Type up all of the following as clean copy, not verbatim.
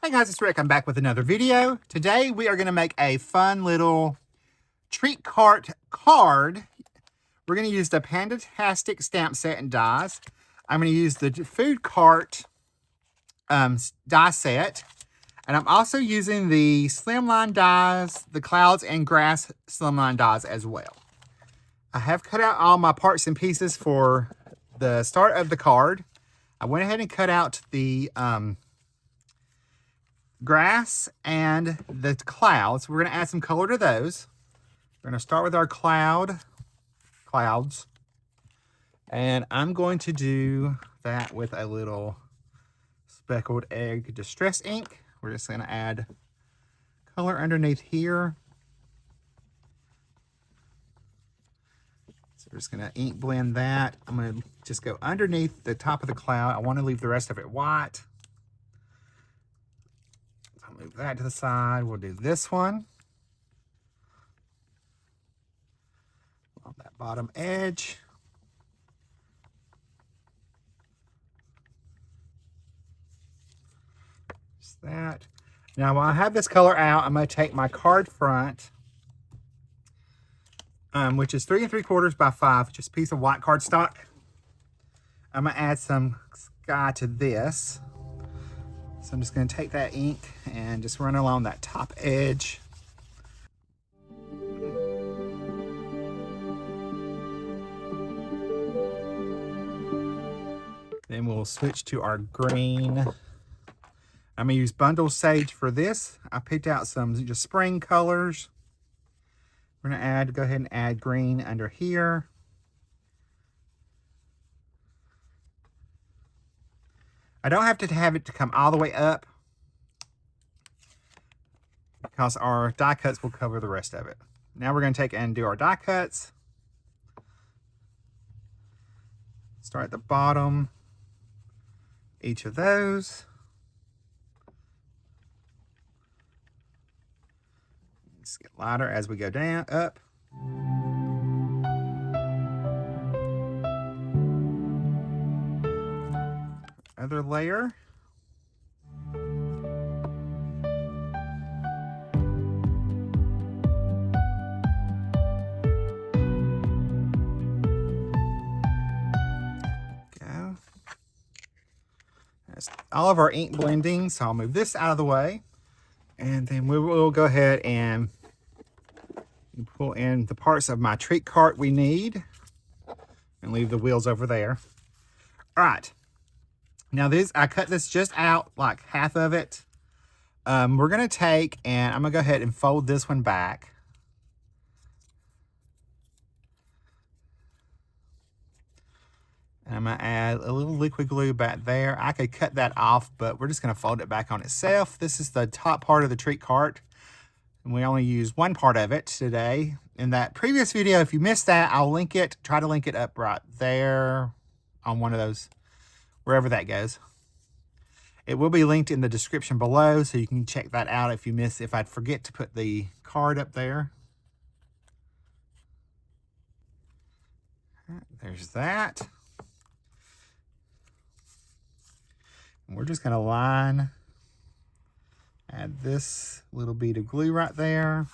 Hey guys, it's Rick. I'm back with another video. Today we are going to make a fun little treat cart card. We're going to use the Panda-tastic Stamp Set and dies. I'm going to use the food cart die set. And I'm also using the slimline dies, the clouds and grass slimline dies as well. I have cut out all my parts and pieces for the start of the card. I went ahead and cut out the grass and the clouds. We're going to add some color to those. We're going to start with our clouds. And I'm going to do that with a little speckled egg distress ink. We're just going to add color underneath here. So we're just going to ink blend that. I'm going to just go underneath the top of the cloud. I want to leave the rest of it white. I'll move that to the side. We'll do this one on that bottom edge. Just that. Now, while I have this color out, I'm going to take my card front, which is 3 3/4 by 5, just a piece of white cardstock. I'm going to add some sky to this. So I'm just going to take that ink and just run along that top edge. Then we'll switch to our green. I'm going to use Bundle Sage for this. I picked out some just spring colors. We're going to go ahead and add green under here. I don't have to have it to come all the way up because our die cuts will cover the rest of it. Now we're going to take and do our die cuts. Start at the bottom, each of those. Just get lighter as we go down, up. Other layer. Go. That's all of our ink blending, so I'll move this out of the way. And then we will go ahead and pull in the parts of my treat cart we need and leave the wheels over there. All right. Now I cut this just out, like half of it. We're going to take and I'm going to go ahead and fold this one back. And I'm going to add a little liquid glue back there. I could cut that off, but we're just going to fold it back on itself. This is the top part of the treat cart. And we only use one part of it today. In that previous video, if you missed that, I'll link it. Try to link it up right there on one of those, wherever that goes. It will be linked in the description below, so you can check that out if I'd forget to put the card up there. There's that. And we're just going to add this little bead of glue right there.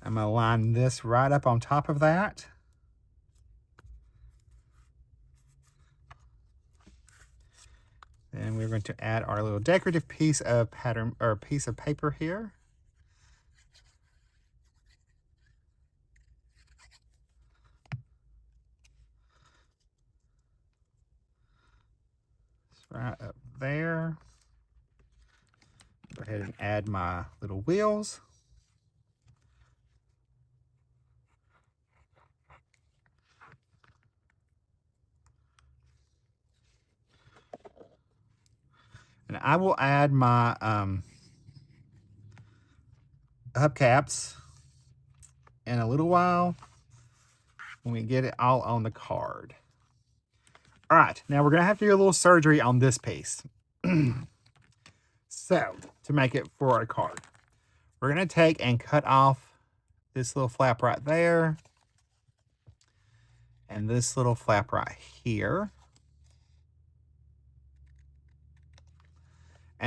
I'm going to line this right up on top of that. Then we're going to add our little decorative piece of pattern or piece of paper here. It's right up there. Go ahead and add my little wheels. And I will add my hubcaps in a little while when we get it all on the card. All right, now we're going to have to do a little surgery on this piece. So, to make it for our card, we're going to take and cut off this little flap right there and this little flap right here.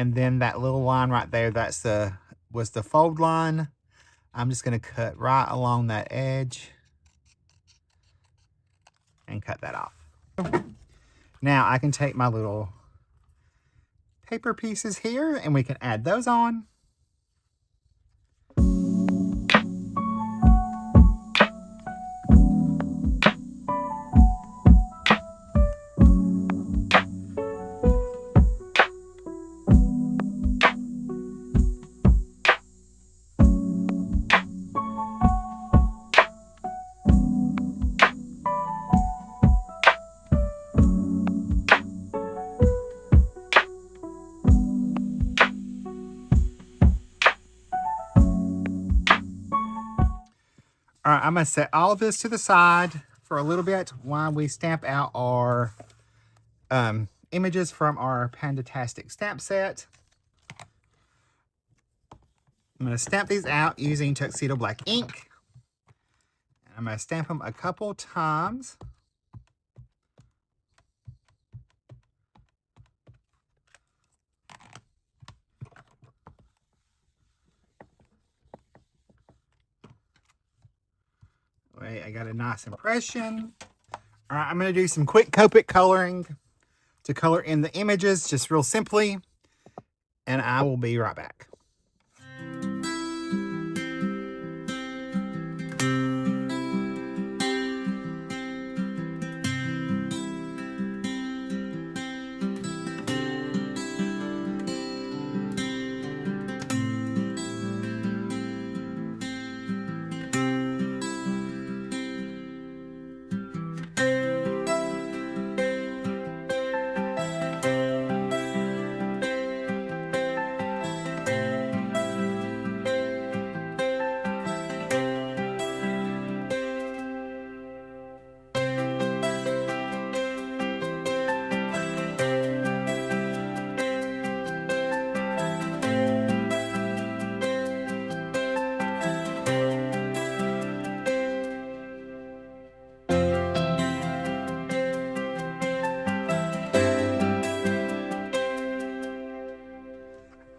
And then that little line right there, was the fold line. I'm just going to cut right along that edge and cut that off. Now I can take my little paper pieces here and we can add those on. All right, I'm going to set all of this to the side for a little bit while we stamp out our images from our Panda-tastic Stamp Set. I'm going to stamp these out using Tuxedo Black ink. I'm going to stamp them a couple times. Wait, I got a nice impression. All right, I'm going to do some quick Copic coloring to color in the images, just real simply, and I will be right back.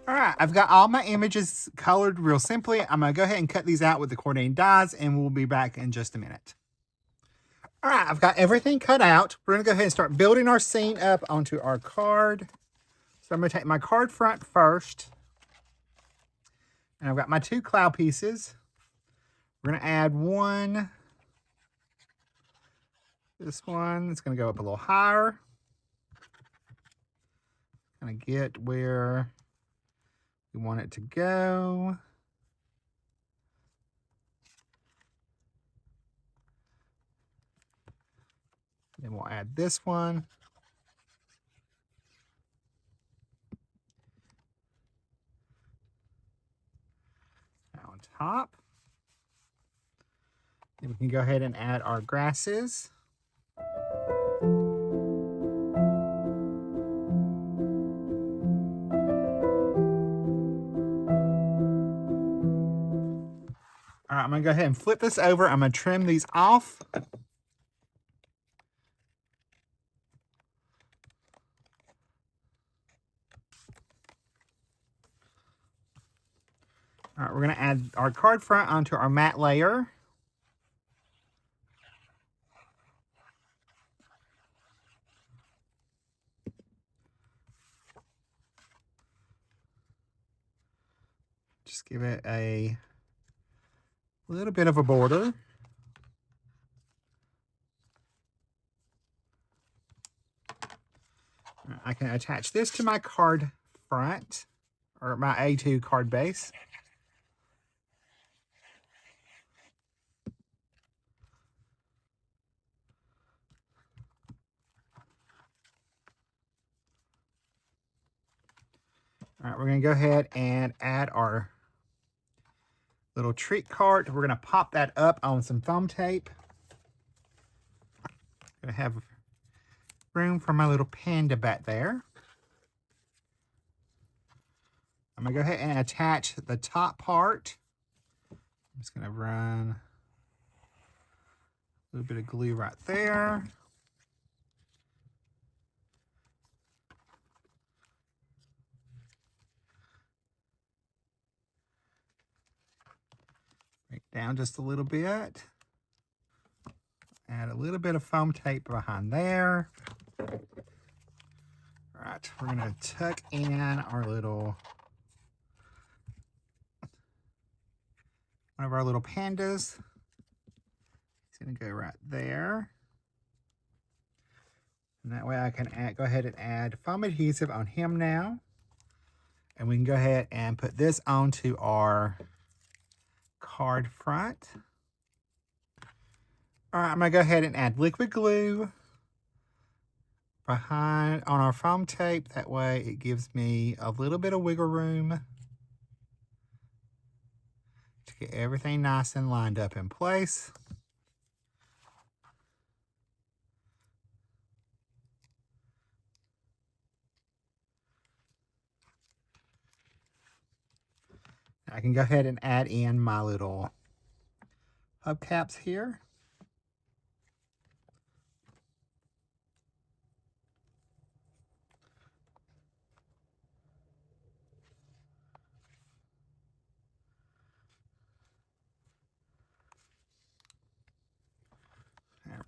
All right, I've got all my images colored real simply. I'm going to go ahead and cut these out with the coordinating dies, and we'll be back in just a minute. All right, I've got everything cut out. We're going to go ahead and start building our scene up onto our card. So I'm going to take my card front first. And I've got my two cloud pieces. We're going to add one. This one is going to go up a little higher. Kind of get where we want it to go. Then we'll add this one. Now on top. Then we can go ahead and add our grasses. All right, I'm going to go ahead and flip this over. I'm going to trim these off. All right, we're going to add our card front onto our matte layer. Just give it a little bit of a border. I can attach this to my card front, or my A2 card base. All right, we're going to go ahead and add our little treat cart. We're going to pop that up on some foam tape. Going to have room for my little panda back there. I'm going to go ahead and attach the top part. I'm just going to run a little bit of glue right there. down just a little bit. Add a little bit of foam tape behind there. All right, we're gonna tuck in our little, one of our little pandas. It's gonna go right there. And that way I can go ahead and add foam adhesive on him now. And we can go ahead and put this onto our card front. All right, I'm gonna go ahead and add liquid glue behind on our foam tape. That way it gives me a little bit of wiggle room to get everything nice and lined up in place. I can go ahead and add in my little hubcaps here.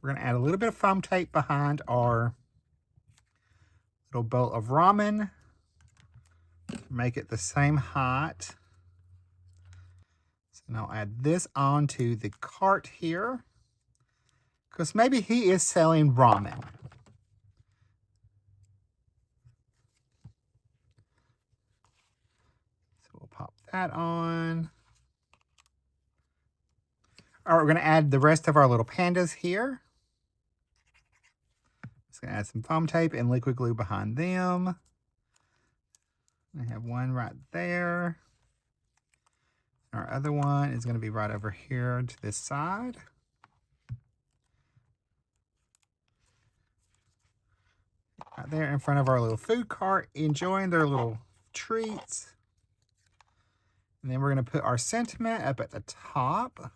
We're going to add a little bit of foam tape behind our little bowl of ramen. Make it the same height. So now I'll add this onto the cart here, because maybe he is selling ramen. So we'll pop that on. All right, we're going to add the rest of our little pandas here. Just going to add some foam tape and liquid glue behind them. I have one right there. Our other one is going to be right over here to this side. Right there in front of our little food cart, enjoying their little treats. And then we're going to put our sentiment up at the top.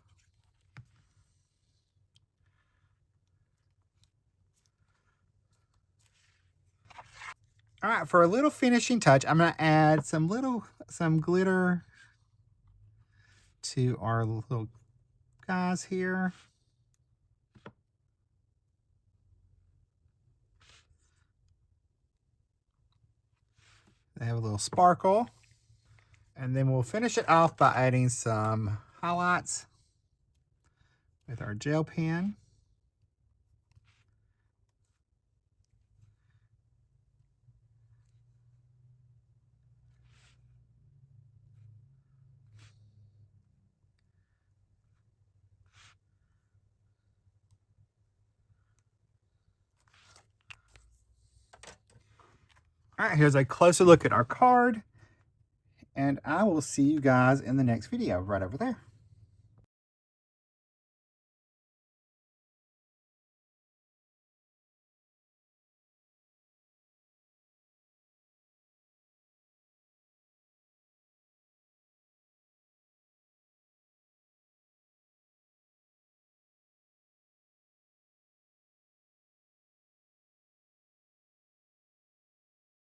All right, for a little finishing touch, I'm going to add some glitter to our little guys here. They have a little sparkle. And then we'll finish it off by adding some highlights with our gel pen. All right, here's a closer look at our card, and I will see you guys in the next video right over there.